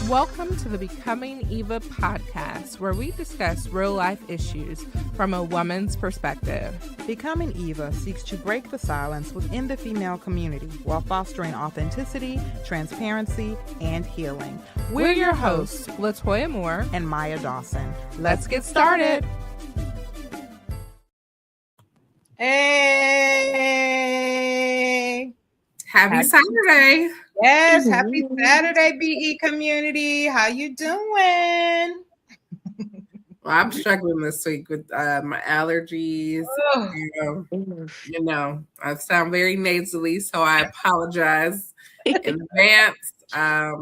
Welcome to the Becoming Eva podcast, where we discuss real-life issues from a woman's perspective. Becoming Eva seeks to break the silence within the female community while fostering authenticity, transparency, and healing. We're your hosts, Latoya Moore and Maya Dawson. Let's get started. Hey! Happy Saturday. Yes, happy Saturday, BE community. How you doing? Well, I'm struggling this week with my allergies. You know, I sound very nasally, so I apologize in advance.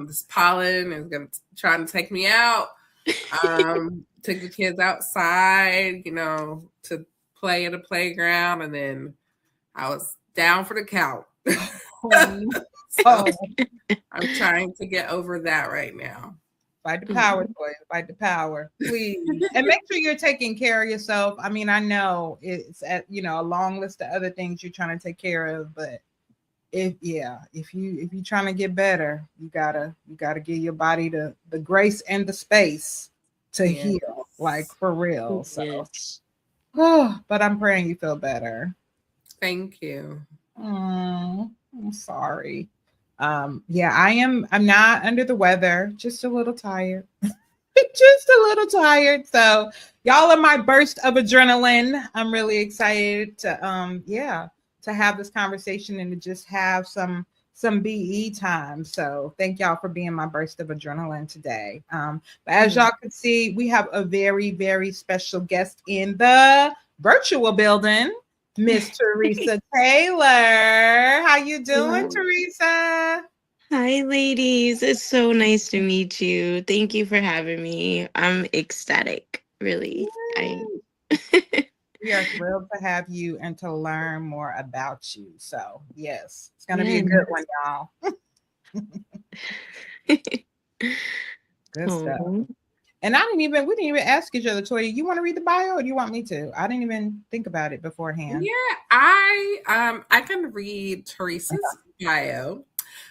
This pollen is trying to take me out. Took the kids outside, to play at a playground, and then I was down for the count. So I'm trying to get over that right now. Fight the power, boys. Fight the power, please. And make sure you're taking care of yourself. I mean, I know it's a long list of other things you're trying to take care of, but if you're trying to get better, you gotta give your body the grace and the space to heal, like for real. So, but I'm praying you feel better. Thank you. I'm sorry. I'm not under the weather, just a little tired. Just a little tired. So y'all are my burst of adrenaline. I'm really excited to have this conversation and to just have some BE time. So thank y'all for being my burst of adrenaline today. But as y'all can see, we have a very, very special guest in the virtual building. Miss Theresa Taylor. How you doing, Theresa? Hi, ladies. It's so nice to meet you. Thank you for having me. I'm ecstatic, really. We are thrilled to have you and to learn more about you. So, yes, it's going to be a good one, y'all. Good stuff. And we didn't even ask each other, Toya, you want to read the bio or do you want me to? I didn't even think about it beforehand. Yeah, I can read Theresa's bio.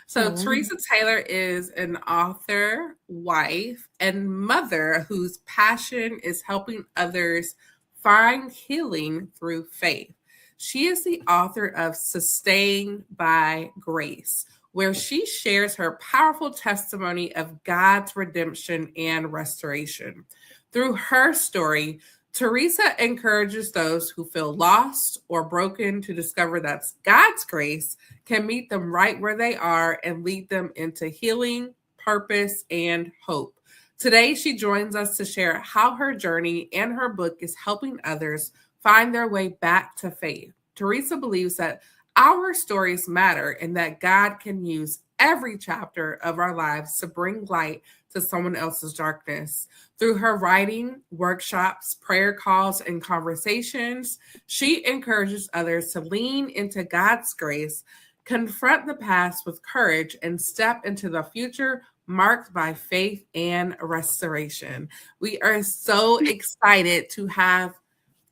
So Theresa Taylor is an author, wife, and mother whose passion is helping others find healing through faith. She is the author of Sustained by Grace, where she shares her powerful testimony of God's redemption and restoration. Through her story, Theresa encourages those who feel lost or broken to discover that God's grace can meet them right where they are and lead them into healing, purpose, and hope. Today, she joins us to share how her journey and her book is helping others find their way back to faith. Theresa believes that our stories matter and that God can use every chapter of our lives to bring light to someone else's darkness. Through her writing, workshops, prayer calls, and conversations, she encourages others to lean into God's grace, confront the past with courage, and step into the future marked by faith and restoration. We are so excited to have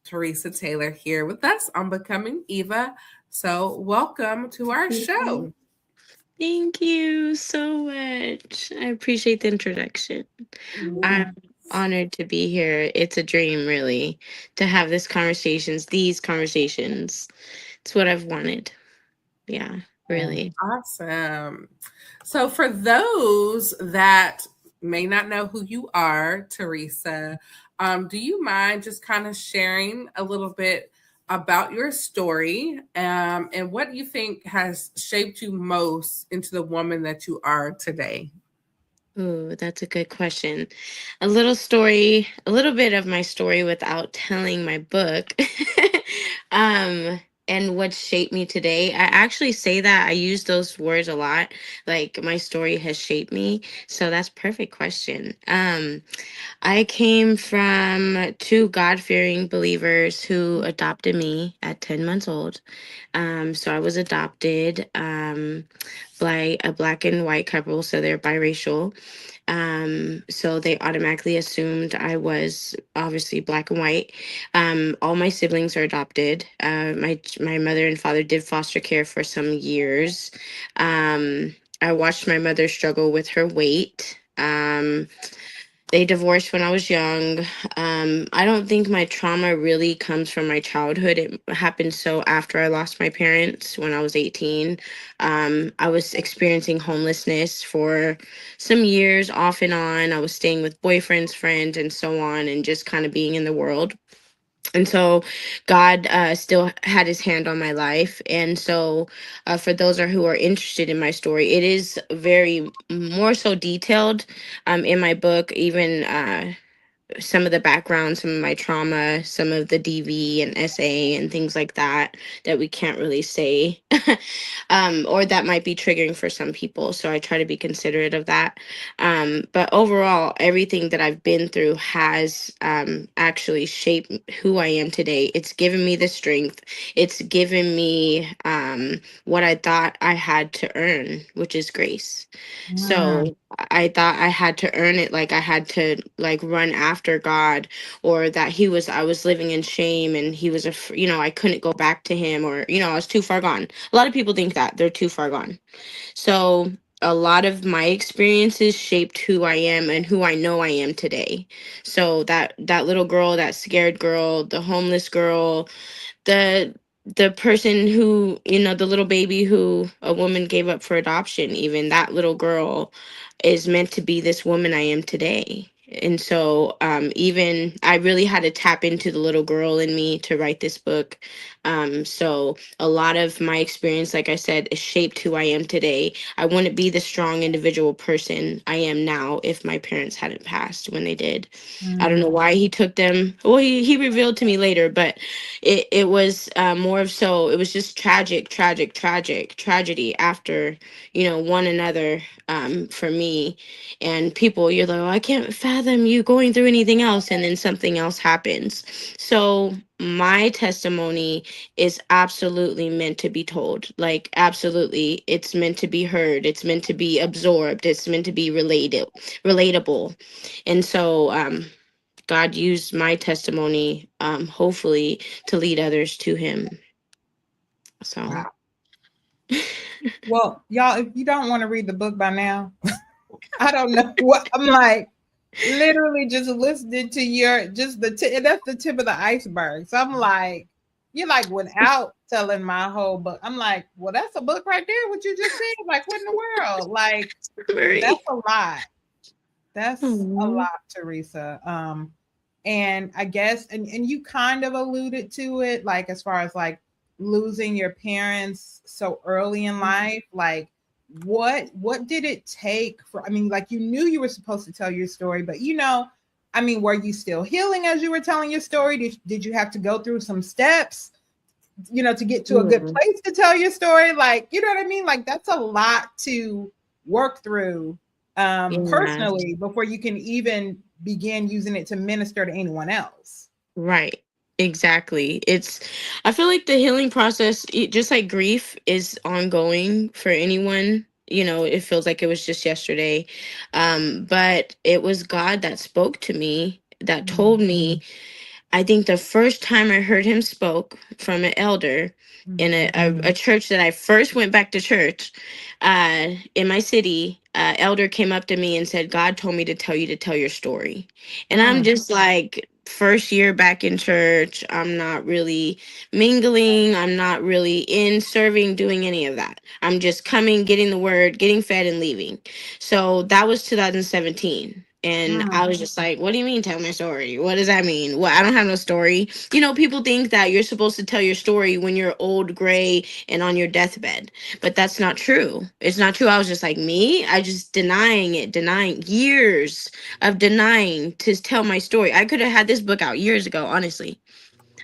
Theresa Taylor here with us on Becoming Eva. So welcome to our show. Thank you so much. I appreciate the introduction. Yes. I'm honored to be here. It's a dream, really, to have these conversations. It's what I've wanted. Yeah, really. Awesome. So for those that may not know who you are, Theresa, do you mind just kind of sharing a little bit about your story and what you think has shaped you most into the woman that you are today? Oh, that's a good question. A little bit of my story without telling my book. And what shaped me today. I actually say that. I use those words a lot. Like, my story has shaped me. So that's a perfect question. I came from two God-fearing believers who adopted me at 10 months old. So I was adopted by a Black and white couple, so they're biracial. So they automatically assumed I was obviously black and white. All my siblings are adopted. My mother and father did foster care for some years. I watched my mother struggle with her weight. They divorced when I was young. I don't think my trauma really comes from my childhood. It happened so after I lost my parents when I was 18. I was experiencing homelessness for some years off and on. I was staying with boyfriends, friends, and so on, and just kind of being in the world. And so God still had his hand on my life. And so for those who are interested in my story, it is very more so detailed in my book, even some of the background, some of my trauma, some of the DV and SA and things like that that we can't really say, or that might be triggering for some people. So I try to be considerate of that. But overall, everything that I've been through has actually shaped who I am today. It's given me the strength. It's given me what I thought I had to earn, which is grace. Mm, So I thought I had to earn it, like I had to like run after God, or that I was living in shame and he was I couldn't go back to him, or I was too far gone. A lot of people think that they're too far gone. So a lot of my experiences shaped who I am and who I know I am today. So that little girl, that scared girl, the homeless girl, the the person who, the little baby who a woman gave up for adoption, even that little girl is meant to be this woman I am today. And so even I really had to tap into the little girl in me to write this book. So a lot of my experience, like I said, is shaped who I am today. I wouldn't be the strong individual person I am now if my parents hadn't passed when they did. I don't know mm, why he took them. Well, he revealed to me later, but it was more of so it was just tragic tragedy after one another for me. And people, you're like, oh, I can't fathom you going through anything else, and then something else happens. So my testimony is absolutely meant to be told, like absolutely it's meant to be heard, it's meant to be absorbed, it's meant to be relatable. And so God used my testimony, hopefully, to lead others to Him. So, wow. Well, y'all, if you don't want to read the book by now, I don't know what I'm like. Literally, just listening to your just that's the tip of the iceberg. So I'm like, you're like without telling my whole book. I'm like, well, that's a book right there. What you just said, like, what in the world? Like, that's Marie. a lot. That's a Aw. lot, Theresa. And I guess, and you kind of alluded to it, like as far as like losing your parents so early in life, like what did it take for? I mean, like you knew you were supposed to tell your story, but I mean, were you still healing as you were telling your story? Did you have to go through some steps, to get to a good Yeah. place to tell your story? Like, you know what I mean? Like that's a lot to work through Yeah. personally before you can even begin using it to minister to anyone else. Right. Exactly. I feel like the healing process, just like grief, is ongoing for anyone. It feels like it was just yesterday. But it was God that spoke to me, that told Mm, me. I think the first time I heard him spoke from an elder in mm, a church that I first went back to church in my city, elder came up to me and said, God told me to tell you to tell your story. And I'm mm, just like, first year back in church, I'm not really mingling, I'm not really in serving, doing any of that. I'm just coming, getting the word, getting fed, and leaving. So that was 2017. And mm, I was just like, what do you mean tell my story? What does that mean? Well, I don't have no story. People think that you're supposed to tell your story when you're old, gray, and on your deathbed. But that's not true. It's not true. I was just like, me? I just denying it, denying years of denying to tell my story. I could have had this book out years ago, honestly.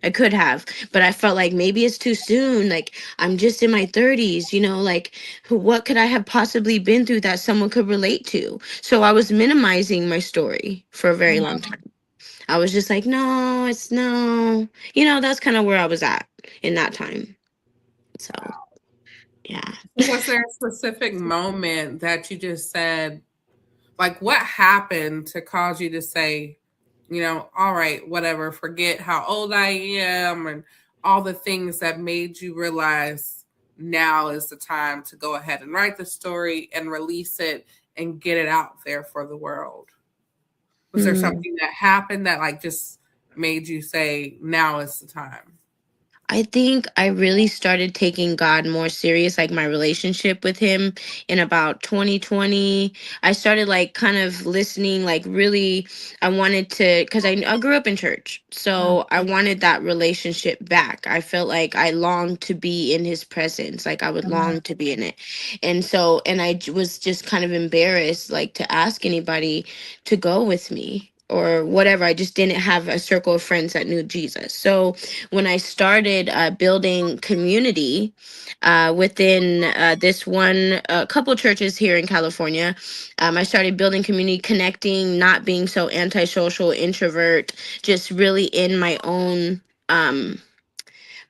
I could have, but I felt like maybe it's too soon. Like I'm just in my 30s, like what could I have possibly been through that someone could relate to? So I was minimizing my story for a very long mm. time. I was just like, no, it's no. That's kind of where I was at in that time. So, yeah. So was there a specific moment that you just said, like what happened to cause you to say, all right, whatever, forget how old I am and all the things that made you realize now is the time to go ahead and write the story and release it and get it out there for the world? Was there Hmm. something that happened that like just made you say, now is the time? I think I really started taking God more serious, like my relationship with Him in about 2020. I started like kind of listening, like really, I wanted to, because I grew up in church. Mm, So I wanted that relationship back. I felt like I longed to be in His presence, like I would mhm, long to be in it. And so, and was just kind of embarrassed, like to ask anybody to go with me or whatever. I just didn't have a circle of friends that knew Jesus. So, when I started building community within this one couple churches here in California, I started building community, connecting, not being so antisocial, introvert, just really in Um,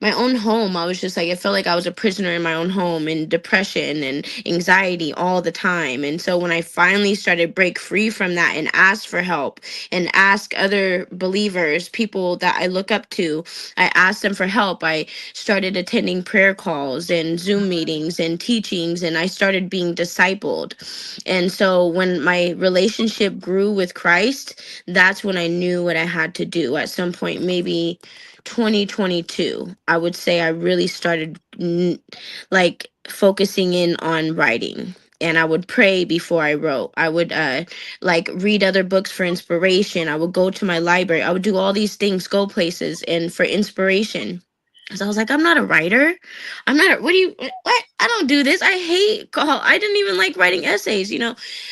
my own home. I was just like, it felt like I was a prisoner in my own home, and depression and anxiety all the time. And so when I finally started break free from that and ask for help and ask other believers, people that I look up to, I asked them for help. I started attending prayer calls and Zoom meetings and teachings, and I started being discipled. And so when my relationship grew with Christ, that's when I knew what I had to do at some point, maybe 2022. I would say I really started like focusing in on writing. And I would pray before I wrote. I would like read other books for inspiration. I would go to my library. I would do all these things, go places and for inspiration. Because I was like, I'm not a writer. I'm not. What do you? What? I don't do this. I hate. I didn't even like writing essays.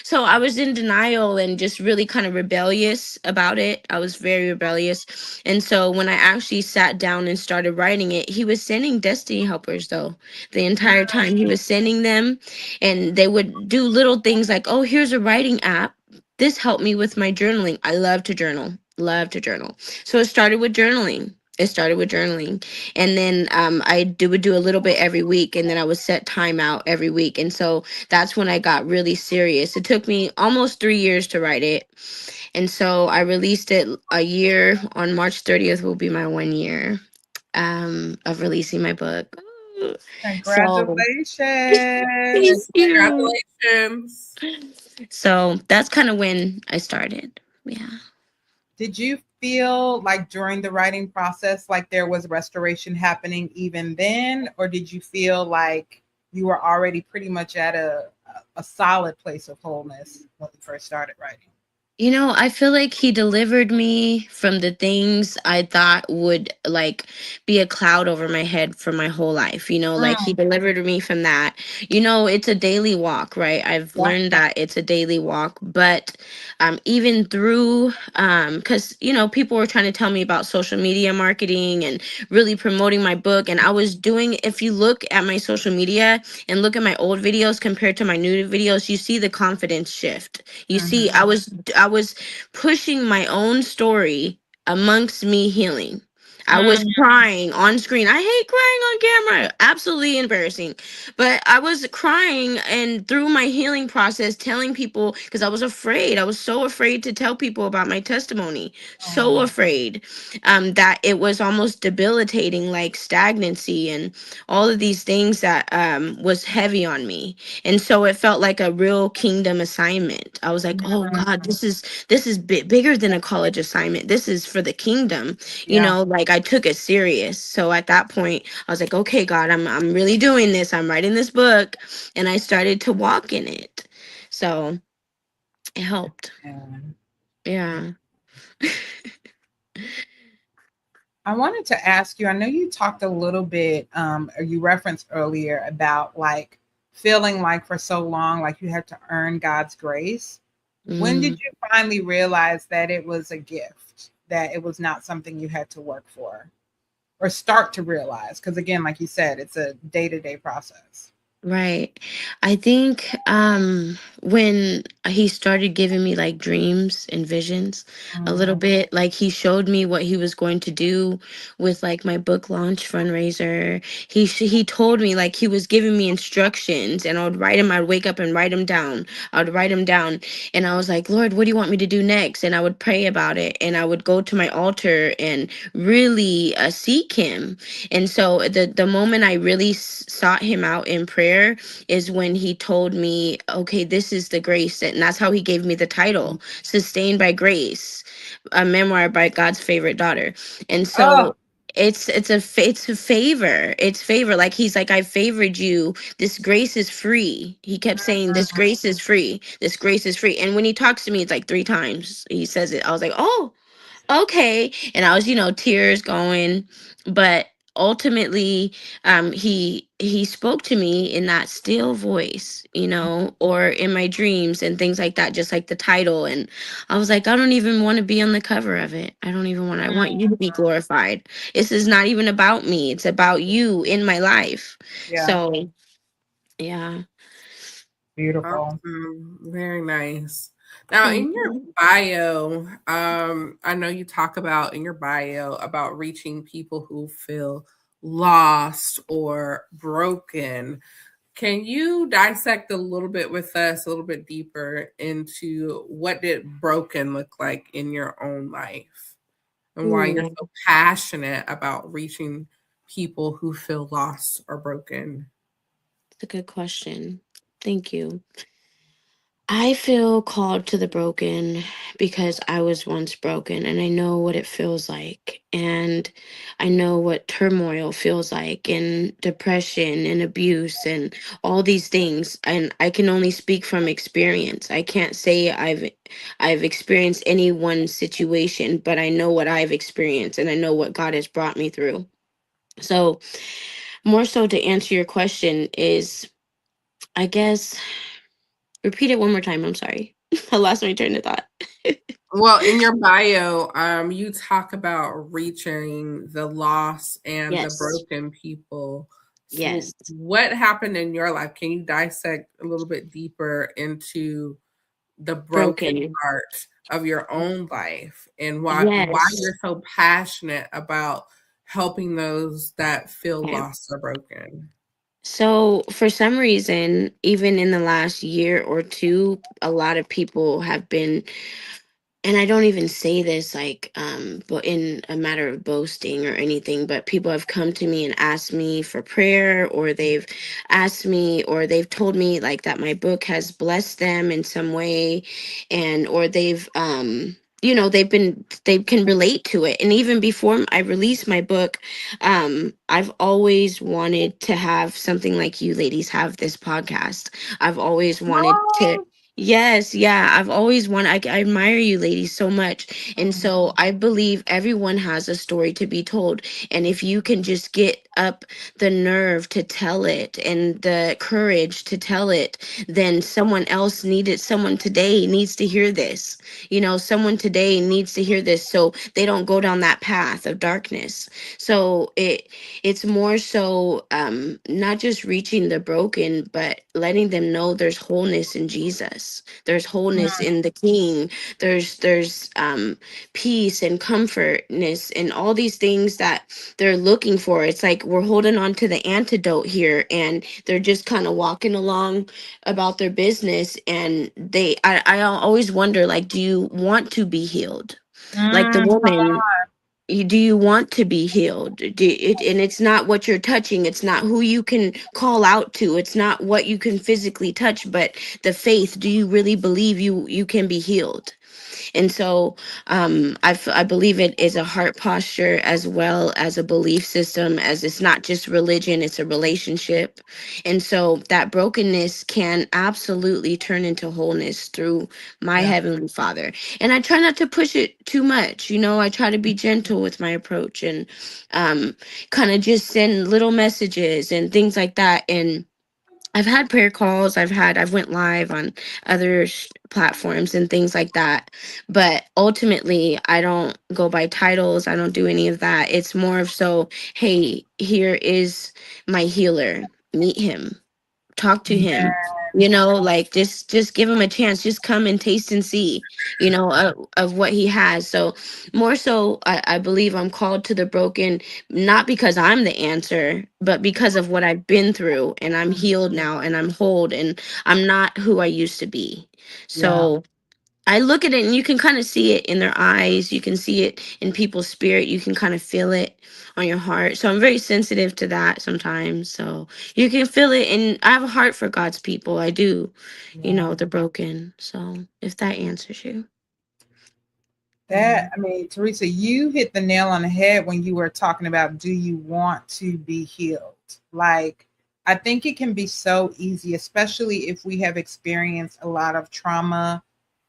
So I was in denial and just really kind of rebellious about it. I was very rebellious. And so when I actually sat down and started writing it, He was sending destiny helpers though. The entire time He was sending them, and they would do little things like, "Oh, here's a writing app. This helped me with my journaling. I love to journal. Love to journal." So it started with journaling. It started with journaling, and then would do a little bit every week, and then I would set time out every week. And so that's when I got really serious. It took me almost 3 years to write it, and so I released it a year. On March 30th will be my 1 year of releasing my book. Ooh. So thank congratulations. you. Congratulations. So that's kind of when I started. Yeah. Did you feel like during the writing process, like there was restoration happening even then? Or did you feel like you were already pretty much at a solid place of wholeness when you first started writing? I feel like He delivered me from the things I thought would like be a cloud over my head for my whole life. Like He Mm, delivered me from that. It's a daily walk, right? I've yeah. learned that it's a daily walk, but even through cuz people were trying to tell me about social media marketing and really promoting my book, and I was doing, if you look at my social media and look at my old videos compared to my new videos, you see the confidence shift. You see, Mhm. I was pushing my own story amongst me healing. I was Mm, crying on screen. I hate crying on camera. Absolutely embarrassing. But I was crying and through my healing process telling people, because I was afraid. I was so afraid to tell people about my testimony. So mm, afraid that it was almost debilitating, like stagnancy and all of these things that was heavy on me. And so it felt like a real kingdom assignment. I was like, oh God, mm. this is bigger than a college assignment. This is for the kingdom. Yeah. Like I took it serious. So at that point I was like, okay, God, I'm really doing this. I'm writing this book, and I started to walk in it. So it helped. And Yeah. I wanted to ask you, I know you talked a little bit, or you referenced earlier about like feeling like for so long, like you had to earn God's grace. When did Mm. you finally realize that it was a gift, that it was not something you had to work for or start to realize? Because again, like you said, it's a day to day process. Right. I think when he started giving me like dreams and visions a little Mm. bit, like he showed me what he was going to do with like my book launch fundraiser. He told me like he was giving me instructions and I would write them. I'd wake up and write them down. I would write them down and I was like, "Lord, what do you want me to do next?" And I would pray about it and I would go to my altar and really seek him. And so the moment I really sought him out in prayer is when he told me, okay, this is the grace. And that's how he gave me the title, Sustained by Grace, a memoir by God's favorite daughter. And Oh. so it's a favor. It's favor. Like he's like, I favored you. This grace is free. He kept saying, this grace is free. This grace is free. And when he talks to me, it's like 3 times he says it. I was like, oh, okay. And I was, tears going, but ultimately he spoke to me in that still voice, or in my dreams and things like that, just like the title. And I was like, I don't even want to be on the cover of it. I don't even want I want you to be glorified. This is not even about me. It's about you in my life. Yeah. So yeah. Beautiful. Awesome. Very nice. Now, Thank in your you. bio, I know you talk about in your bio about reaching people who feel lost or broken. Can you dissect a little bit with us, a little bit deeper into what did broken look like in your own life and why you're That's so passionate about reaching people who feel lost or broken? a good question. Thank you. I feel called to the broken because I was once broken and I know what it feels like. And I know what turmoil feels like and depression and abuse and all these things. And I can only speak from experience. I can't say I've experienced any one situation, but I know what I've experienced and I know what God has brought me through. So more so to answer your question is, I guess, repeat it one more time. I'm sorry. I lost my train of thought. Well, in your bio, you talk about reaching the lost and the Yes. broken people. So, Yes. what happened in your life? Can you dissect a little bit deeper into the broken Broken. part of your own life and why Yes. you're so passionate about helping those that feel Okay. lost or broken? So, for some reason, even in the last year or two, a lot of people have been, and I don't even say this like but in a matter of boasting or anything, but people have come to me and asked me for prayer, or they've asked me, or they've told me like that my book has blessed them in some way, and or they've they can relate to it. And even before I released my book, I've always wanted to have something like you ladies have this podcast. I've always wanted to. Oh. Yes, yeah. I've always wanted, I admire you ladies so much. And so I believe everyone has a story to be told. And if you can just get up the nerve to tell it and the courage to tell it, then someone today needs to hear this. Someone today needs to hear this so they don't go down that path of darkness. So it's more so not just reaching the broken, but letting them know there's wholeness in Jesus. There's wholeness in the King. There's peace and comfortness and all these things that they're looking for. It's like we're holding on to the antidote here, and they're just kind of walking along about their business. And I always wonder, like, do you want to be healed? Like the Come woman, on. do you want to be healed? And it's not what you're touching, it's not who you can call out to, it's not what you can physically touch, but the faith. Do you really believe you can be healed? And so I believe it is a heart posture as well as a belief system, as it's not just religion, it's a relationship. And so that brokenness can absolutely turn into wholeness through my Yeah. Heavenly Father. And I try not to push it too much. I try to be gentle with my approach and kind of just send little messages and things like that. And I've had prayer calls. I've went live on other platforms and things like that. But ultimately, I don't go by titles. I don't do any of that. It's more of so, hey, here is my healer. Meet him. talk to him, like just give him a chance, just come and taste and see, of what he has. So more so, I believe I'm called to the broken, not because I'm the answer, but because of what I've been through, and I'm healed now, and I'm whole, and I'm not who I used to be. Yeah. So I look at it, and you can kind of see it in their eyes. You can see it in people's spirit. You can kind of feel it on your heart. So I'm very sensitive to that sometimes. So you can feel it. And I have a heart for God's people. I do, Yeah. the broken. So if that answers you. That, I mean, Theresa, you hit the nail on the head when you were talking about, do you want to be healed? Like, I think it can be so easy, especially if we have experienced a lot of trauma,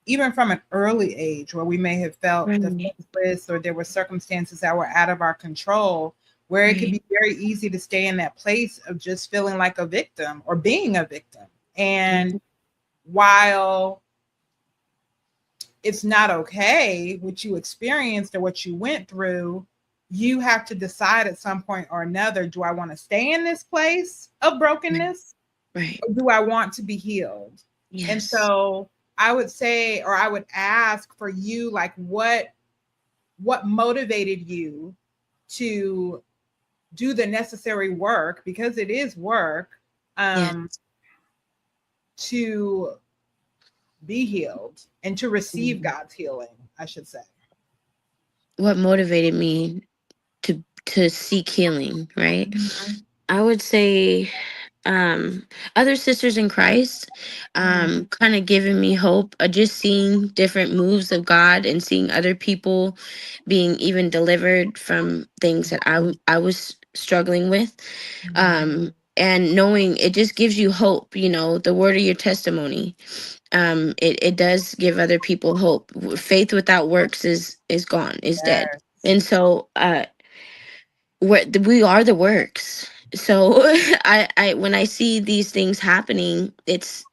even from an early age, where we may have felt Right. defenseless or there were circumstances that were out of our control, where it could Right. be very easy to stay in that place of just feeling like a victim or being a victim. And while it's not okay what you experienced or what you went through, you have to decide at some point or another, do I want to stay in this place of brokenness, Right. or do I want to be healed? And Yes. so I would say, or I would ask for you, like, what motivated you to do the necessary work, because it is work, Yes. to be healed and to receive Mhm. God's healing, I should say. What motivated me to seek healing, right? Mhm. I would say other sisters in Christ, Mhm. kind of giving me hope, just seeing different moves of God and seeing other people being even delivered from things that I was struggling with, and knowing it just gives you hope, the word of your testimony. It does give other people hope. Faith without works is gone, is dead. Yes. And so we are the works. So I when I see these things happening, it's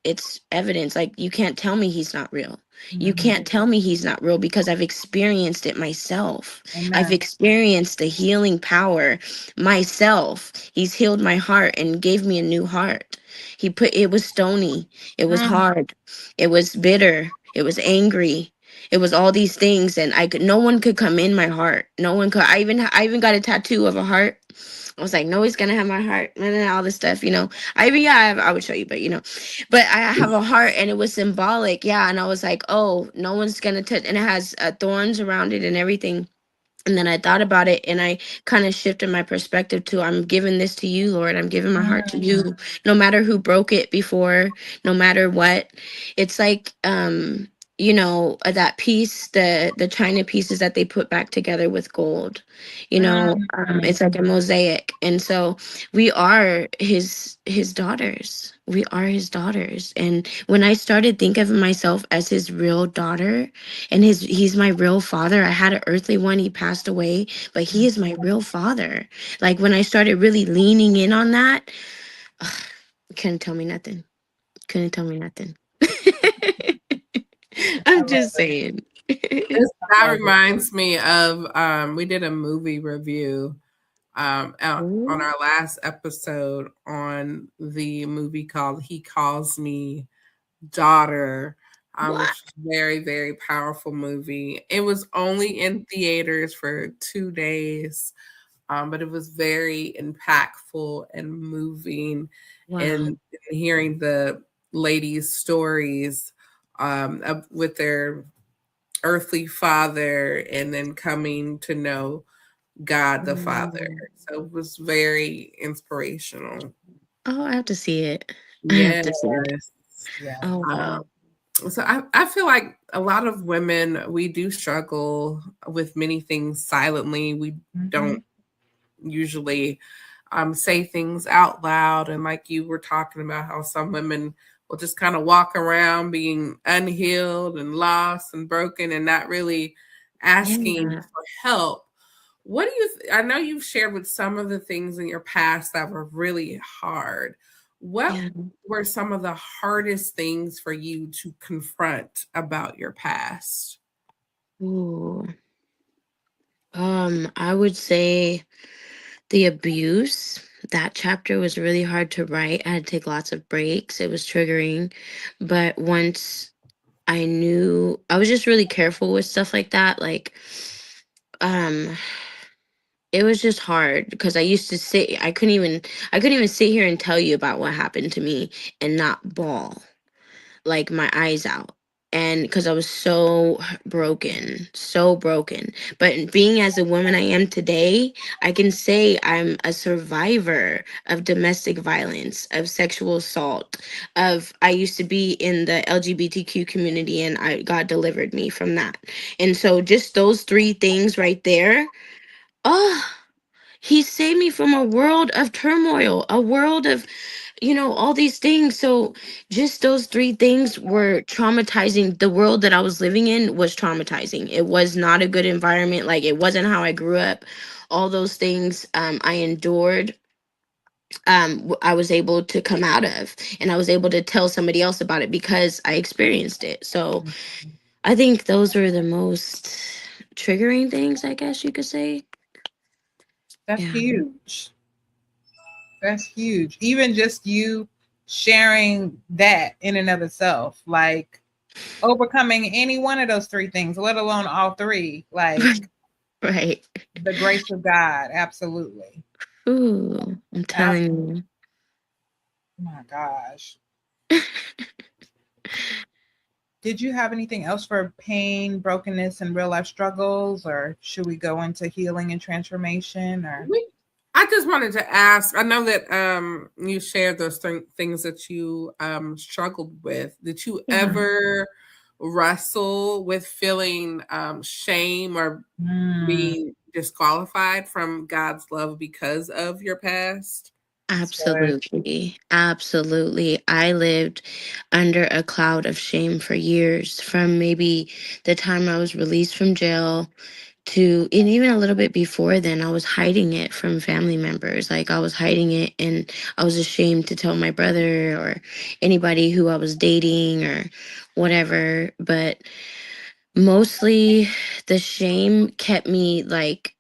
evidence. Like, you can't tell me he's not real. You Mhm. can't tell me he's not real, because I've experienced it myself. I've Amen. experienced the healing power myself. He's healed my heart and gave me a new heart. It was stony, it was Mm. hard, it was bitter, it was angry, it was all these things, and no one could come in my heart. No one could. I even got a tattoo of a heart. I was like, no, he's gonna have my heart, and all this stuff. I even, yeah, I would show you, but I have a heart, and it was symbolic, yeah. And I was like, oh, no one's gonna touch, and it has thorns around it and everything. And then I thought about it, and I kind of shifted my perspective to, I'm giving this to you, Lord. I'm giving my heart to Mm. you. No matter who broke it before, no matter what. It's like, that piece, the china pieces that they put back together with gold. Mm. It's like a mosaic. And so we are his daughters. We are his daughters. And when I started thinking of myself as his real daughter, and he's my real father. I had an earthly one, he passed away, but he is my real father. Like, when I started really leaning in on that, couldn't tell me nothing. Couldn't tell me nothing. I I'm love just saying. That it. reminds me of we did a movie review on Ooh, our last episode on the movie called He Calls Me Daughter, which what? is a very, very powerful movie. It was only in theaters for 2 days, but it was very impactful and moving. Wow. And hearing the ladies' stories with their earthly father and then coming to know God the Father. Mm. So it was very inspirational. Oh, I have to see it. I have Yes. to see it. Yeah. Oh, Um, wow. so I feel like a lot of women, we do struggle with many things silently. We Mhm. don't usually say things out loud. And like you were talking about, how some women will just kind of walk around being unhealed and lost and broken and not really asking Yeah. for help. What do you? I know you've shared with some of the things in your past that were really hard. What Yeah. were some of the hardest things for you to confront about your past? Ooh. I would say the abuse, that chapter was really hard to write. I had to take lots of breaks. It was triggering. But once I knew, I was just really careful with stuff like that. Like, um, it was just hard because I used to sit, I couldn't even sit here and tell you about what happened to me and not bawl like my eyes out. And because I was broken, so broken. But being as a woman I am today, I can say I'm a survivor of domestic violence, of sexual assault, I used to be in the LGBTQ community and God delivered me from that. And so just those three things right there, oh, he saved me from a world of turmoil, a world of, all these things. So just those three things were traumatizing. The world that I was living in was traumatizing. It was not a good environment. Like, it wasn't how I grew up. All those things I endured, I was able to come out of, and I was able to tell somebody else about it because I experienced it. So I think those were the most triggering things, I guess you could say. That's Yeah. huge. That's huge. Even just you sharing that in and of itself, like overcoming any one of those three things, let alone all three, like Right. the grace of God. Absolutely. Ooh, I'm Absolutely. telling My gosh. you. Did you have anything else for pain, brokenness, and real life struggles, or should we go into healing and transformation? Or I just wanted to ask. I know that you shared those things that you struggled with. Did you Yeah. ever wrestle with feeling shame or mm, being disqualified from God's love because of your past? that's good. Absolutely. Absolutely. I lived under a cloud of shame for years, from maybe the time I was released from jail to, and even a little bit before then, I was hiding it from family members. Like, I was hiding it, and I was ashamed to tell my brother or anybody who I was dating or whatever. But mostly the shame kept me like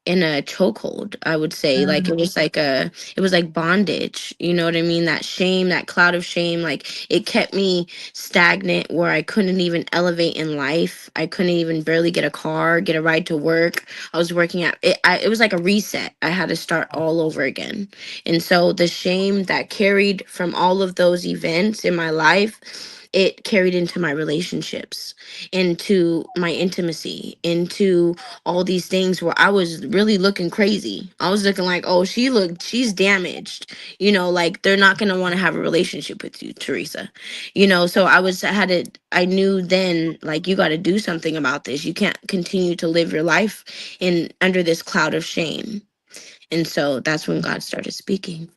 in a chokehold, I would say. Like, Mm, it was like bondage, you know what I mean? That shame, that cloud of shame, like, it kept me stagnant where I couldn't even elevate in life. I couldn't even barely get a car, get a ride to work. I was working at it. It was like a reset. I had to start all over again. And so the shame that carried from all of those events in my life, it carried into my relationships, into my intimacy, into all these things where I was really looking crazy. I was looking like, oh, she's damaged. Like, they're not gonna want to have a relationship with you, Teresa. So I knew then, like, you gotta do something about this. You can't continue to live your life in under this cloud of shame. And so that's when God started speaking.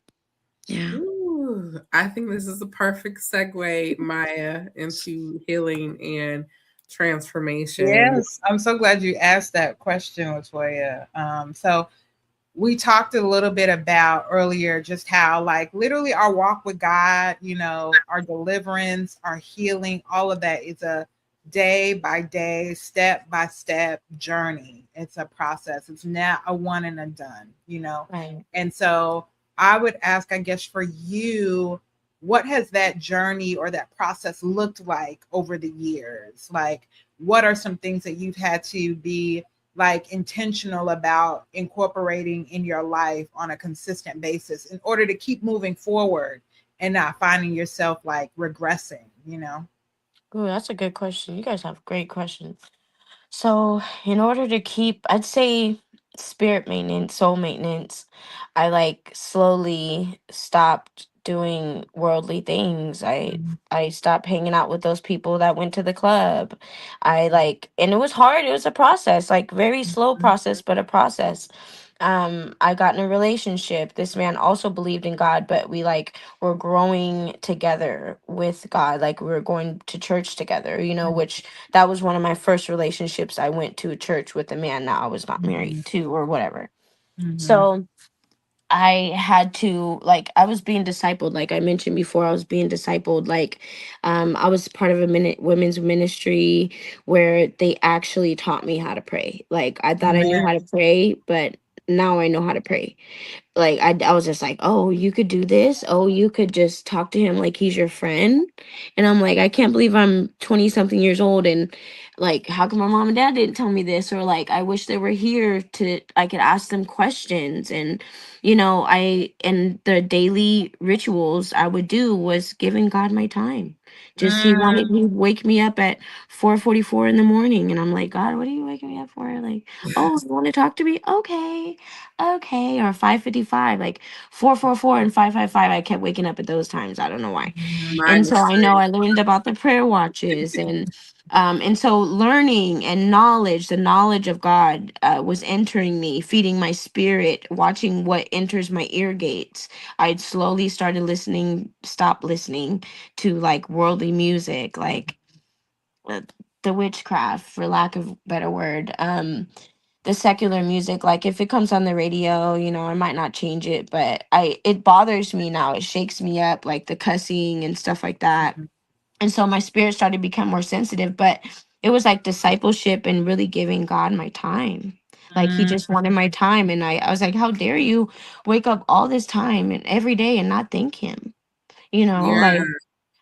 Yeah. Ooh, I think this is a perfect segue, Maya, into healing and transformation. yes, I'm so glad you asked that question, Latoya. So we talked a little bit about earlier just how, like, literally our walk with God, our deliverance, our healing, all of that is a day by day, step by step journey. It's a process. It's not a one and a done. Right. And so I would ask, I guess, for you, what has that journey or that process looked like over the years? Like, what are some things that you've had to be like intentional about incorporating in your life on a consistent basis in order to keep moving forward and not finding yourself like regressing? Ooh, that's a good question. You guys have great questions. So, in order to keep, I'd say, spirit maintenance, soul maintenance, I like slowly stopped doing worldly things. I stopped hanging out with those people that went to the club. And it was hard. It was a process, like, very slow process, but a process. I got in a relationship. This man also believed in God, but we like were growing together with God. Like, we were going to church together, which that was one of my first relationships. I went to a church with a man that I was not married to or whatever. Mm-hmm. So I had to, like, I was being discipled, like I mentioned before. I was being discipled, like, I was part of a women's ministry where they actually taught me how to pray. Like, I thought I knew how to pray, but now I know how to pray. Like I was just like, oh, you could do this, oh, you could just talk to him like he's your friend. And I'm like, I can't believe I'm 20 something years old, and like, how come my mom and dad didn't tell me this? Or like, I wish they were here to, I could ask them questions. And I, and the daily rituals I would do was giving God my time. Just Mm, he'd wake me up at 4:44 in the morning, and I'm like, God, what are you waking me up for? Like, oh, you want to talk to me? Okay. Okay. Or 5:55, like 4:44 and 5:55. I kept waking up at those times. I don't know why. And Mine so is I know same. I learned about the prayer watches, and so learning and knowledge, the knowledge of God was entering me, feeding my spirit, watching what enters my ear gates. I'd slowly started stop listening to like worldly music, like uh, the witchcraft, for lack of a better word. The secular music, like if it comes on the radio, I might not change it, but it bothers me now. It shakes me up, like the cussing and stuff like that. And so my spirit started to become more sensitive, but it was like discipleship and really giving God my time. Like he mm, just wanted my time, and I was like, how dare you wake up all this time and every day and not thank him? Yeah. Like,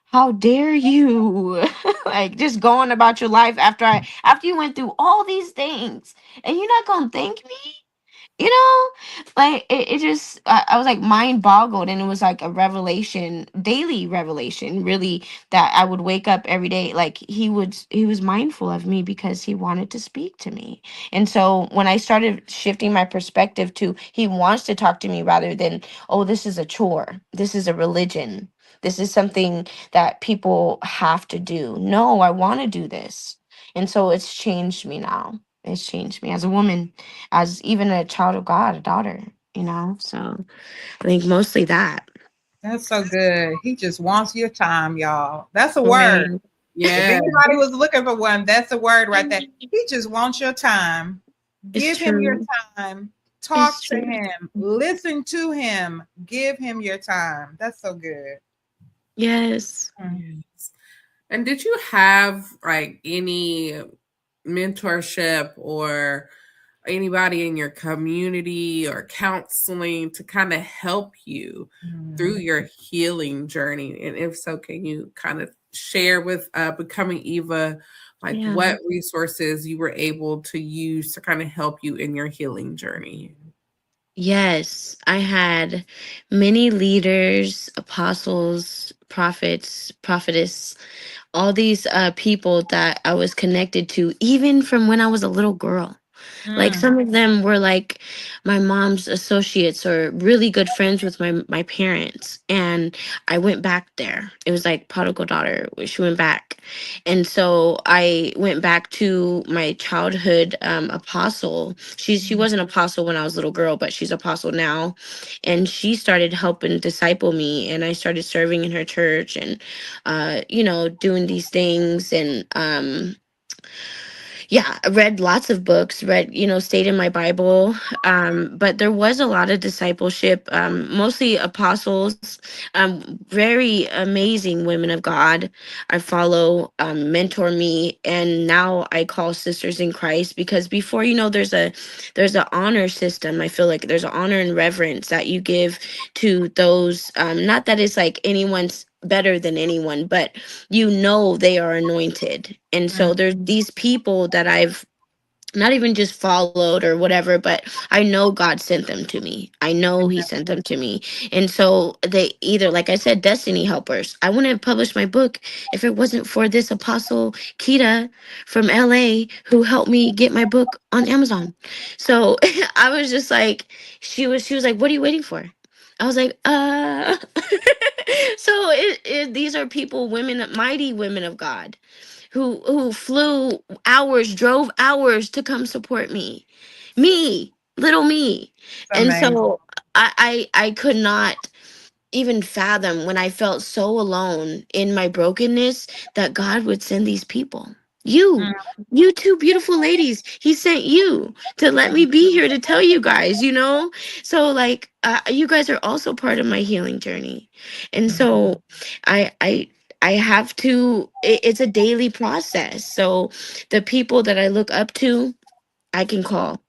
how dare you like just going about your life after you went through all these things, and you're not gonna thank me? you know like it just, I was like mind boggled, and it was like a revelation, daily revelation, really, that I would wake up every day, like he was mindful of me because he wanted to speak to me. And so when I started shifting my perspective to he wants to talk to me, rather than, oh, this is a chore, this is a religion, this is something that people have to do. No, I want to do this. And so it's changed me now. It's changed me as a woman, as even a child of God, a daughter. So I think mostly that. that's so good. He just wants your time, y'all. That's a word. Right. If Yeah. anybody was looking for one, that's a word right there. He just wants your time. It's Give him your true. time. It's Talk to true. him. Listen to him. Give him your time. That's so good. Yes. Mm. Yes. And did you have like any mentorship or anybody in your community or counseling to kind of help you through Mm. your healing journey? And if so, can you kind of share with Becoming Eva, like Yeah. what resources you were able to use to kind of help you in your healing journey? Yes. I had many leaders, apostles, prophets, prophetess, all these people that I was connected to, even from when I was a little girl. Like Mm. some of them were like my mom's associates or really good friends with my parents. And I went back there. It was like prodigal daughter. She went back. And so I went back to my childhood apostle. She was an apostle when I was a little girl, but she's apostle now. And she started helping disciple me, and I started serving in her church, and doing these things. And yeah, I read lots of books, stayed in my Bible. But there was a lot of discipleship, mostly apostles, very amazing women of God I follow, mentor me, and now I call sisters in Christ, because before, there's an honor system. I feel like there's an honor and reverence that you give to those, not that it's like anyone's better than anyone, but they are anointed. And Mm. so there's these people that I've not even just followed or whatever, but I know God sent them to me. I know he sent them to me. And so they either, like I said, destiny helpers. I wouldn't have published my book if it wasn't for this apostle Kita from LA, who helped me get my book on Amazon. So I was just like, she was like, what are you waiting for? I was like, so these are people, women, mighty women of God, who flew hours, drove hours to come support me, little me. It's And amazing. so I could not even fathom, when I felt so alone in my brokenness, that God would send these people. You, Mm. you two beautiful ladies, he sent you to let me be here to tell you guys. So like, you guys are also part of my healing journey. And so I, I, I have to, it's a daily process. So the people that I look up to, I can call.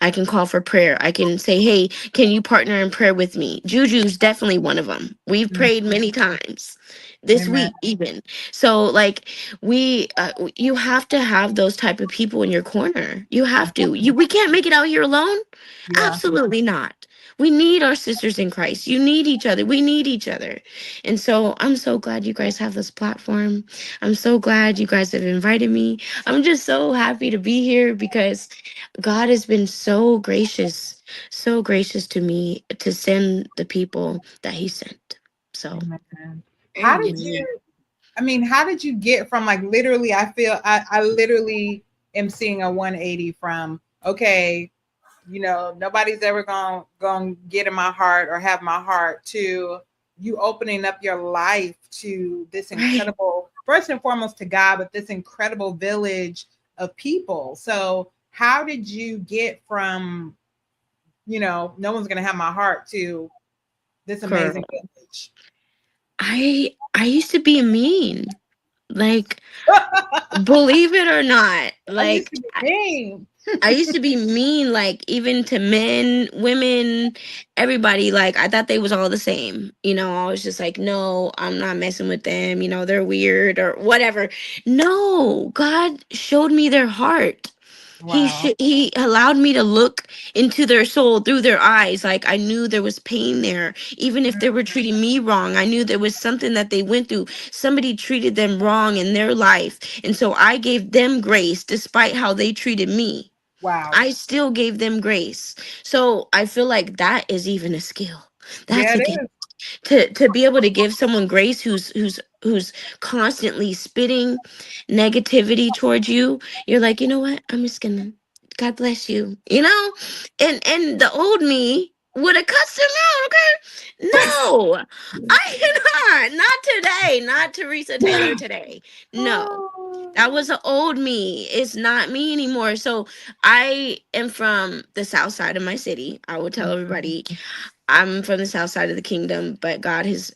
I can call for prayer. I can say, hey, can you partner in prayer with me? Juju's definitely one of them. We've Mm. prayed many times this Amen. week even. So like you have to have those type of people in your corner. You have to. We can't make it out here alone. Yeah. Absolutely not. We need our sisters in Christ. You need each other. We need each other. And so I'm so glad you guys have this platform. I'm so glad you guys have invited me. I'm just so happy to be here because God has been so gracious to me to send the people that He sent. So, Amen. How did Amen. you, I mean, how did you get from like literally, I feel I literally am seeing a 180 from, okay, nobody's ever gonna get in my heart or have my heart, to you opening up your life to this right, incredible, first and foremost to God, but this incredible village of people. So how did you get from, no one's gonna have my heart, to this amazing girl. village? I used to be mean. Like, believe it or not, I used like to be mean. I used to be mean, like even to men, women, everybody. Like I thought they was all the same. I was just like, no, I'm not messing with them. They're weird or whatever. No, God showed me their heart. Wow. He allowed me to look into their soul through their eyes. Like I knew there was pain there. Even if they were treating me wrong, I knew there was something that they went through. Somebody treated them wrong in their life. And so I gave them grace despite how they treated me. Wow. I still gave them grace. So I feel like that is even a skill. That's Yeah, a it gift is. to be able to give someone grace who's constantly spitting negativity towards you. You're like, you know what, I'm just gonna, God bless you, and the old me would have cussed him out. Okay, no, I not today, not Theresa Taylor today. No, Oh. that was the old me. It's not me anymore. So I am from the south side of my city. I will tell everybody I'm from the south side of the kingdom, but God has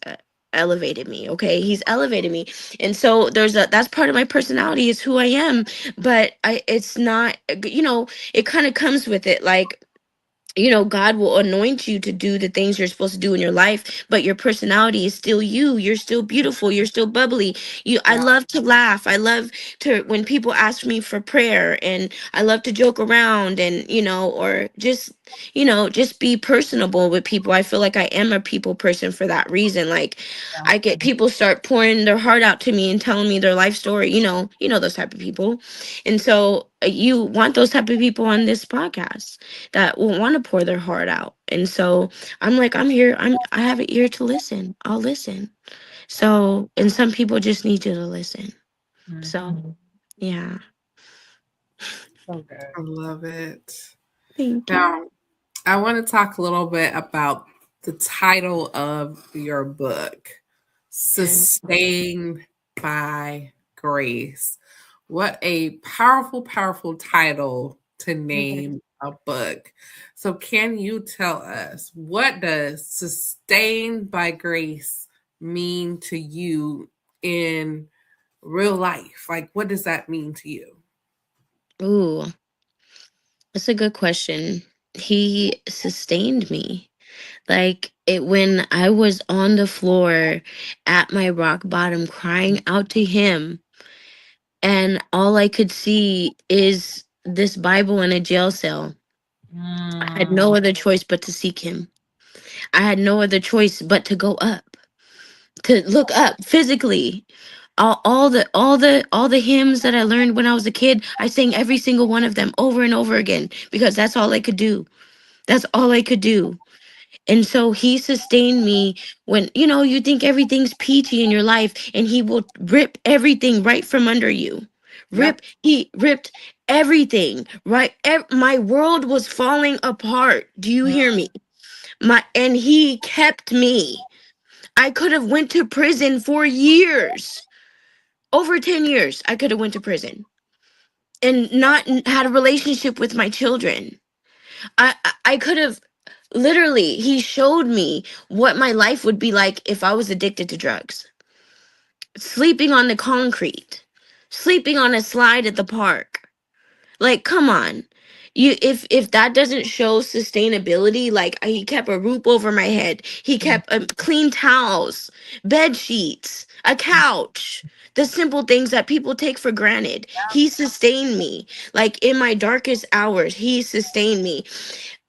elevated me. Okay, He's elevated me, and so that's part of my personality is who I am. But it's not. It kind of comes with it. Like, God will anoint you to do the things you're supposed to do in your life, but your personality is still you. You're still beautiful. You're still bubbly. I Wow. love to laugh. I love to, when people ask me for prayer, and I love to joke around and, or just be personable with people. I feel like I am a people person for that reason. Like, Yeah. I get people start pouring their heart out to me and telling me their life story, those type of people. And so you want those type of people on this podcast that will want to pour their heart out. And so I'm like, I'm here. I have an ear to listen. I'll listen. So, and some people just need you to listen. Mhm. So, yeah. So good. I love it. Thank you. Now, I want to talk a little bit about the title of your book, Yes. Sustained by Grace. What a powerful, powerful title to name a book. So, can you tell us, what does Sustained by Grace mean to you in real life? Like, what does that mean to you? Ooh, that's a good question. He sustained me. Like it when I was on the floor at my rock bottom crying out to him, and all I could see is this Bible in a jail cell. I had Mm. no other choice but to seek him. I had no other choice but to go up, to look up physically. All the hymns that I learned when I was a kid, I sang every single one of them over and over again because that's all I could do. That's all I could do. And so he sustained me when, you think everything's peachy in your life, and he will rip everything right from under you. Yep. He ripped everything, right? My world was falling apart. Do you hear me? And he kept me. I could have went to prison for years. Over 10 years I could have went to prison and not had a relationship with my children. I could have, literally, he showed me what my life would be like if I was addicted to drugs. Sleeping on the concrete, sleeping on a slide at the park. Like, come on. if that doesn't show sustainability, like he kept a roof over my head, he kept clean towels, bed sheets, a couch, the simple things that people take for granted. He sustained me. Like in my darkest hours, he sustained me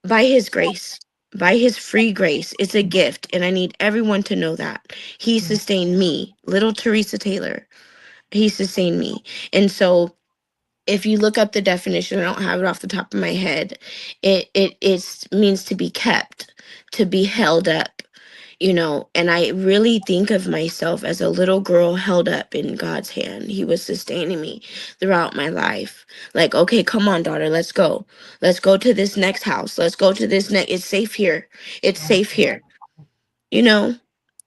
by his grace, by his free grace. It's a gift, and I need everyone to know that. He sustained me, little Theresa Taylor. He sustained me. And so if you look up the definition, I don't have it off the top of my head. It means to be kept, to be held up, and I really think of myself as a little girl held up in God's hand. He was sustaining me throughout my life. Like, okay, come on, daughter, let's go. Let's go to this next house. Let's go to this next. It's safe here. It's safe here. You know?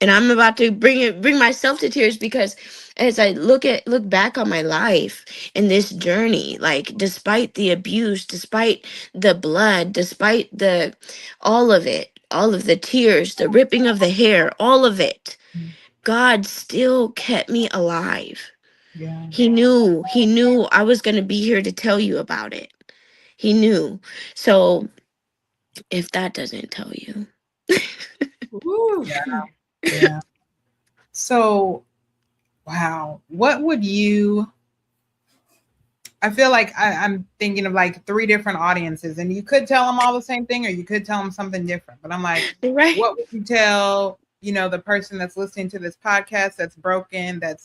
And I'm about to bring myself to tears because as I look back on my life and this journey, like despite the abuse, despite the blood, despite the all of it, all of the tears, the ripping of the hair, all of it, God still kept me alive. Yeah. He knew I was going to be here to tell you about it. He knew. So if that doesn't tell you. Woo. Yeah. So, wow. What would you? I feel like I'm thinking of like three different audiences, and you could tell them all the same thing, or you could tell them something different. But I'm like, Right. what would you tell, the person that's listening to this podcast that's broken, that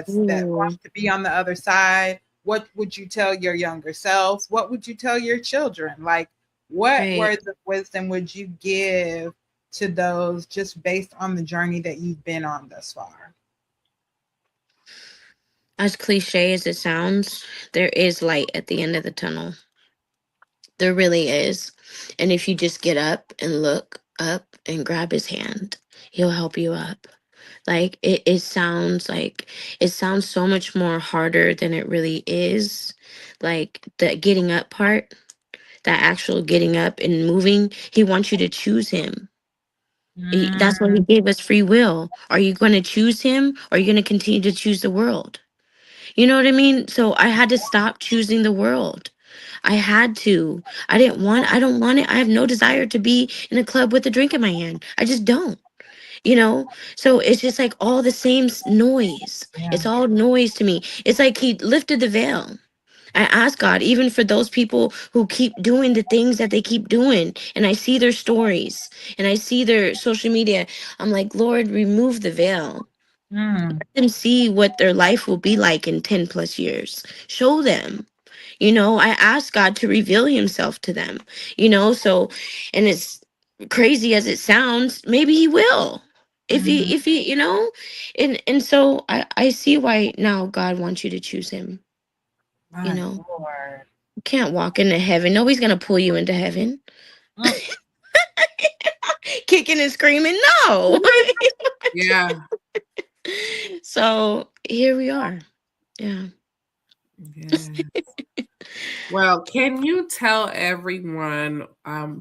Ooh, wants to be on the other side? What would you tell your younger selves? What would you tell your children? Like, what right. words of wisdom would you give to those just based on the journey that you've been on thus far? As cliche as it sounds, there is light at the end of the tunnel. There really is. And if you just get up and look up and grab his hand, he'll help you up. Like it sounds so much more harder than it really is. Like the getting up part, that actual getting up and moving, he wants you to choose him. That's why he Mm, gave us free will. Are you going to choose him or are you going to continue to choose the world? You know what I mean? So I had to stop choosing the world. I had to. I don't want it. I have no desire to be in a club with a drink in my hand. I just don't, you know? So it's just like all the same noise. yeah. It's all noise to me. It's like he lifted the veil. I ask God, even for those people who keep doing the things that they keep doing, and I see their stories and I see their social media, I'm like, Lord, remove the veil. Mm, Let them see what their life will be like in 10 plus years. Show them. I ask God to reveal himself to them, so, and it's crazy as it sounds, maybe he will. mm, If he, and so I see why now God wants you to choose him, you my know. Lord. You can't walk into heaven. Nobody's gonna pull you into heaven. Mm. Kicking and screaming, no. Yeah. So here we are. Yeah. Yeah. Well, can you tell everyone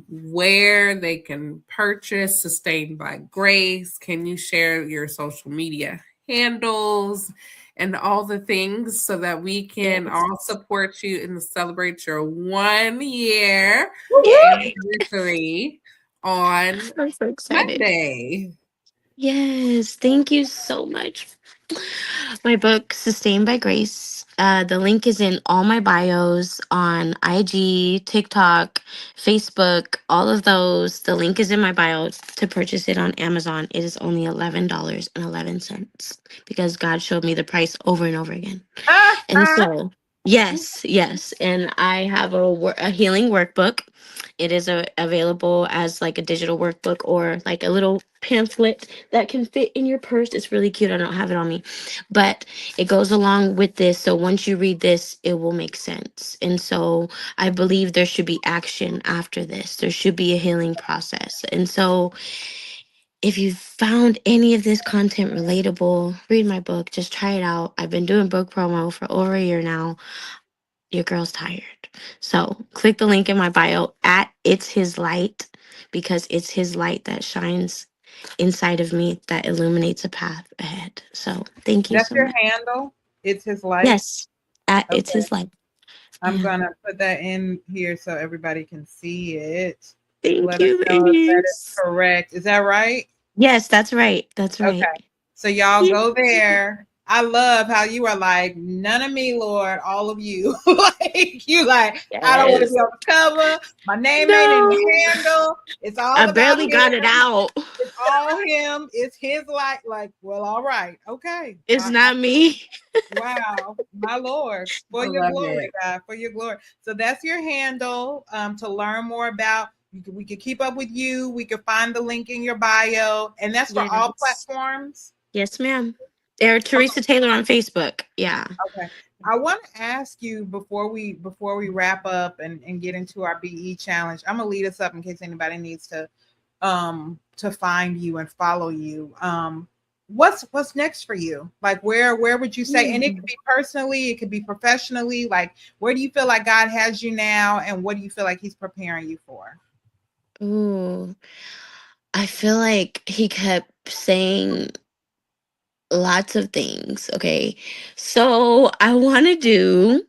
where they can purchase Sustained by Grace? Can you share your social media handles and all the things so that we can Yes. all support you and celebrate your 1 year Yay. anniversary on I'm so excited. Monday? Yes, thank you so much. My book, Sustained by Grace. The link is in all my bios on IG, TikTok, Facebook, all of those. The link is in my bio to purchase it on Amazon. It is only $11.11 because God showed me the price over and over again. And so, yes. And I have a healing workbook. It is available as like a digital workbook or like a little pamphlet that can fit in your purse. It's really cute. I don't have it on me, but it goes along with this. So once you read this, it will make sense. And so I believe there should be action after this. There should be a healing process. And so if you found any of this content relatable, read my book. Just try it out. I've been doing book promo for over a year now. Your girl's tired. So click the link in my bio at It's His Light because it's His light that shines inside of me that illuminates a path ahead. So thank you That's so your much. handle. It's his light. Yes, at It's Okay. His Light. I'm Yeah. gonna put that in here so everybody can see it. Thank Let us you, know if that is ladies. correct. Is that right? Yes, that's right. That's right. Okay. So y'all Yeah. go there. I love how you are like, none of me, Lord, all of you. Like you like, I don't want to Yes. be on the cover. My name ain't in the No. handle. It's I all about barely got it him. out. It's all him. It's his like, well, all right. Okay. It's not me. Wow, my Lord, I for your love glory, it. God, for your glory. So that's your handle to learn more about. We can keep up with you. We can find the link in your bio, and that's for all Yes. platforms. Yes, ma'am. Or Theresa Taylor on Facebook. Yeah. Okay. I want to ask you before we wrap up and get into our BE challenge. I'm gonna lead us up in case anybody needs to find you and follow you. What's next for you? Like where would you say, and it could be personally, it could be professionally, like where do you feel like God has you now and what do you feel like he's preparing you for? Ooh. I feel like he kept saying lots of things. Okay. So I want to do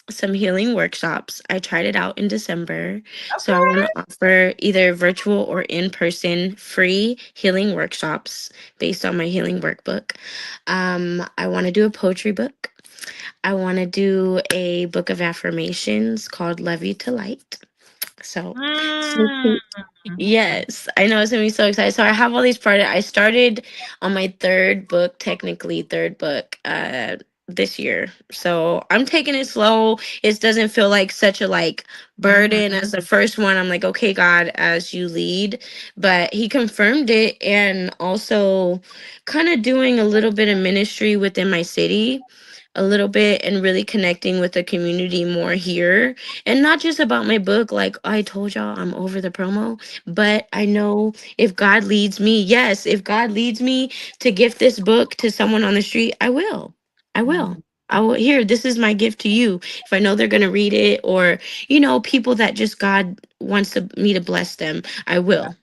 some healing workshops. I tried it out in December. So I want Okay. to offer either virtual or in person free healing workshops based on my healing workbook. I want to do a poetry book. I want to do a book of affirmations called Love You to Light. So, Mm, yes, I know it's gonna be so excited. So I have all these projects. I started on my third book, technically third book, this year. So I'm taking it slow. It doesn't feel like such a like mhm. burden as the first one. I'm like, okay, God, as you lead. But he confirmed it, and also kind of doing a little bit of ministry within my city. A little bit and really connecting with the community more here, and not just about my book. Like I told y'all, I'm over the promo, but I know if God leads me, yes, if God leads me to gift this book to someone on the street, I will. I will. Mm, I will. Here, this is my gift to you. If I know they're going to read it, or, people that just God wants me to bless them, I yeah. will.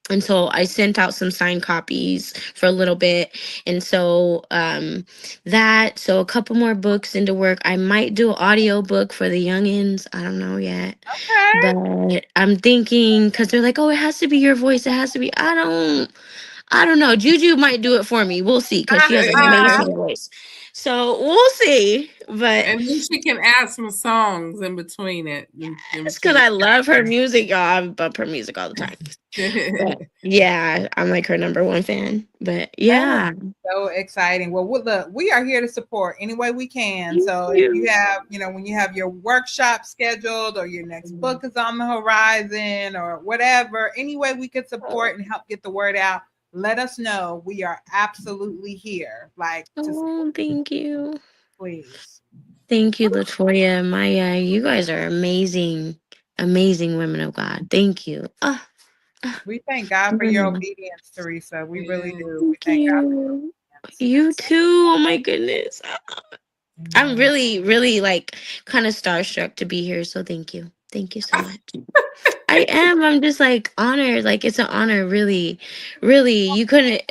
And so I sent out some signed copies for a little bit. And so so a couple more books into work. I might do an audio book for the youngins. I don't know yet. Okay. But I'm thinking, because they're like, oh, it has to be your voice. It has to be. I don't know. Juju might do it for me. We'll see, because she has an amazing voice. So we'll see. But And then she can add some songs in between it. In it's because between I love her music, y'all. I bump her music all the time. But it. yeah, I'm like her number one fan. But That is yeah. so exciting. Well, look, we are here to support any way we can. Thank So if you you. have, when you have your workshop scheduled or your next book is on the horizon or whatever, any way we could support and help get the word out, let us know. We are absolutely here, like to support, Oh, thank you. please. Thank you, Latoya, Maya. You guys are amazing, amazing women of God. Thank you. We thank God for your Thank obedience, Theresa. We really Yeah. do. We thank God for your you. obedience. You too. Oh my goodness. I'm Amen. really, really like kind of starstruck to be here. So thank you. Thank you so much. I am. I'm just like honored. Like it's an honor, really, really. You couldn't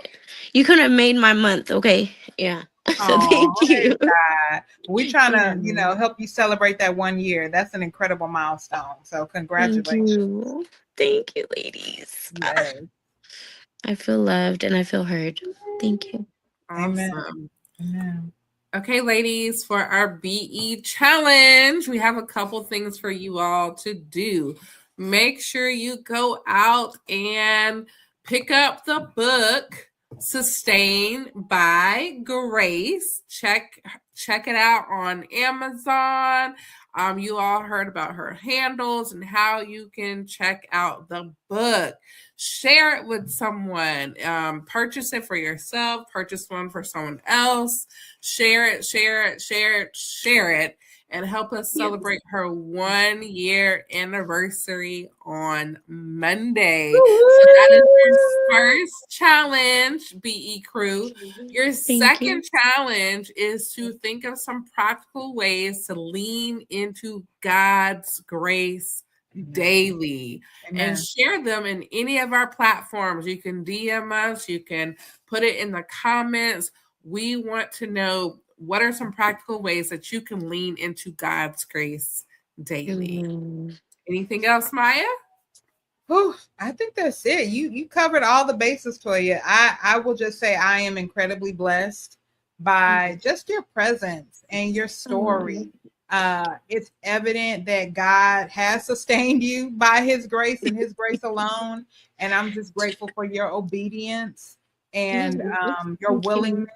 have made my month. Okay. Yeah. So thank Oh, you. God. We trying Yeah. to, help you celebrate that 1 year. That's an incredible milestone. So Thank congratulations. you. Thank you, ladies. Yes. I feel loved and I feel heard. Thank you. Amen. Awesome. Amen. Okay, ladies, for our BE challenge, we have a couple things for you all to do. Make sure you go out and pick up the book Sustained by Grace. Check it out on Amazon. You all heard about her handles and how you can check out the book. Share it with someone. Purchase it for yourself. Purchase one for someone else. Share it, share it, share it, share it, and help us Yes. celebrate her 1 year anniversary on Monday. So that is your first challenge, BE crew. Your Thank second you. challenge is to think of some practical ways to lean into God's grace daily and Amen. share them in any of our platforms. You can DM us, you can put it in the comments. We want to know what are some practical ways that you can lean into God's grace daily? Anything else, Maya? Whew, I think that's it. You covered all the bases for you. I will just say I am incredibly blessed by just your presence and your story. It's evident that God has sustained you by his grace and his grace alone. And I'm just grateful for your obedience and your willingness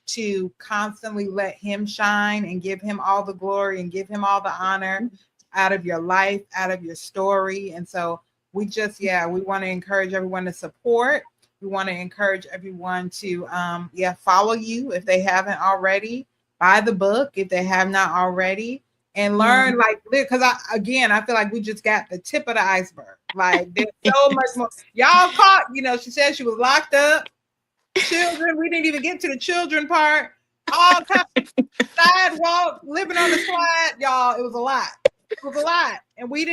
to constantly let him shine and give him all the glory and give him all the honor out of your life, out of your story. And so we just, we want to encourage everyone to support. We want to encourage everyone to, follow you if they haven't already. Buy the book if they have not already, and learn because I feel like we just got the tip of the iceberg. Like there's so much more. Y'all caught, she said she was locked up. Children, we didn't even get to the children part. All kinds of sidewalk, living on the slide, y'all. It was a lot. It was a lot, and we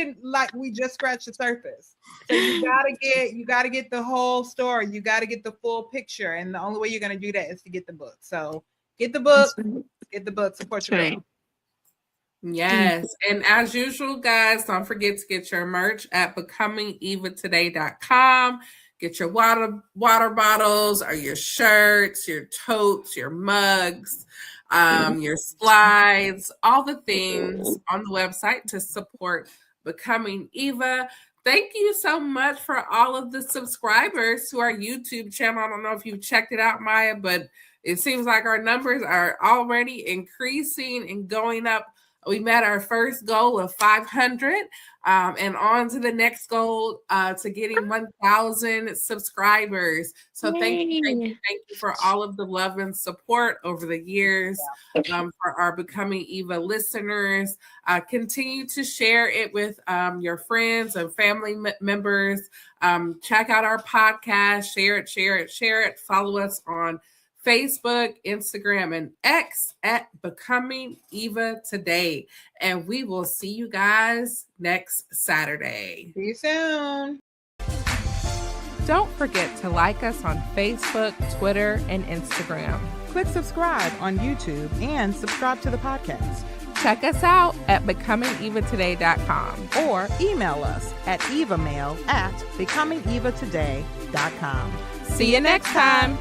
just scratched the surface. So you gotta get the whole story. You gotta get the full picture, and the only way you're gonna do that is to get the book. So get the book, support your girl. Yes, and as usual, guys, don't forget to get your merch at becomingevatoday.com. Get your water bottles, or your shirts, your totes, your mugs. Your slides, all the things on the website to support Becoming Eva. Thank you so much for all of the subscribers to our YouTube channel. I don't know if you've checked it out, Maya, but it seems like our numbers are already increasing and going up. We met our first goal of 500 and on to the next goal to getting 1,000 subscribers. So thank you for all of the love and support over the years for our Becoming Eva listeners. Continue to share it with your friends and family members. Check out our podcast, share it. Follow us on Facebook, Instagram, and X at Becoming Eva Today. And we will see you guys next Saturday. See you soon. Don't forget to like us on Facebook, Twitter, and Instagram. Click subscribe on YouTube and subscribe to the podcast. Check us out at becomingevatoday.com or email us at evamail@becomingevatoday.com. See you next time.